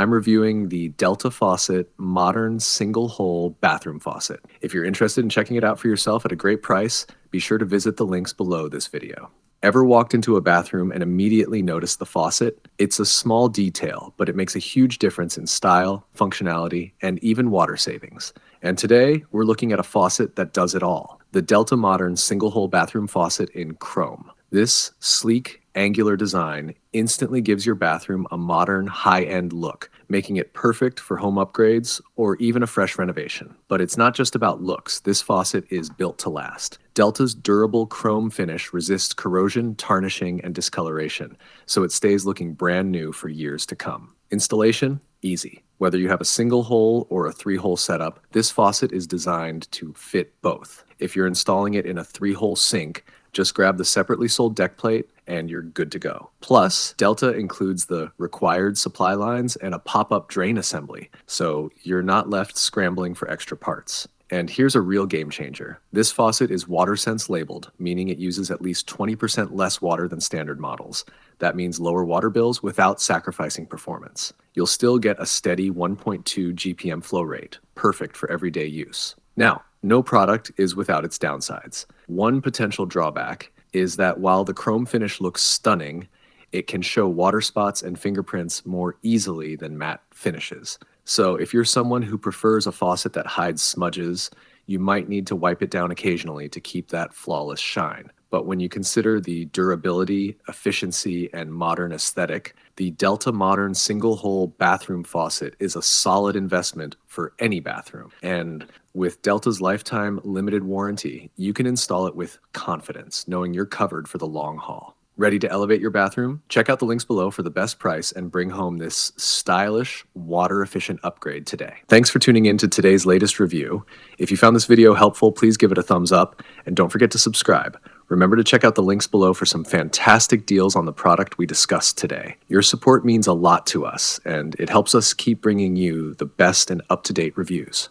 I'm reviewing the Delta Faucet Modern Single Hole Bathroom Faucet. If you're interested in checking it out for yourself at a great price, be sure to visit the links below this video. Ever walked into a bathroom and immediately noticed the faucet? It's a small detail, but it makes a huge difference in style, functionality, and even water savings. And today, we're looking at a faucet that does it all. The Delta Modern Single Hole Bathroom Faucet in Chrome. This sleek, angular design instantly gives your bathroom a modern, high-end look, making it perfect for home upgrades or even a fresh renovation. But it's not just about looks. This faucet is built to last. Delta's durable chrome finish resists corrosion, tarnishing, and discoloration, so it stays looking brand new for years to come. Installation? Easy. Whether you have a single hole or a 3-hole setup, this faucet is designed to fit both. If you're installing it in a 3-hole sink, just grab the separately sold deck plate and you're good to go. Plus, Delta includes the required supply lines and a pop-up drain assembly, so you're not left scrambling for extra parts. And here's a real game changer. This faucet is WaterSense labeled, meaning it uses at least 20% less water than standard models. That means lower water bills without sacrificing performance. You'll still get a steady 1.2 GPM flow rate, perfect for everyday use. Now, no product is without its downsides. One potential drawback is that while the chrome finish looks stunning, it can show water spots and fingerprints more easily than matte finishes. So if you're someone who prefers a faucet that hides smudges, you might need to wipe it down occasionally to keep that flawless shine. But when you consider the durability, efficiency, and modern aesthetic, the Delta Modern Single Hole Bathroom Faucet is a solid investment for any bathroom. And with Delta's lifetime limited warranty, you can install it with confidence, knowing you're covered for the long haul. Ready to elevate your bathroom? Check out the links below for the best price and bring home this stylish, water-efficient upgrade today. Thanks for tuning in to today's latest review. If you found this video helpful, please give it a thumbs up and don't forget to subscribe. Remember to check out the links below for some fantastic deals on the product we discussed today. Your support means a lot to us, and it helps us keep bringing you the best and up-to-date reviews.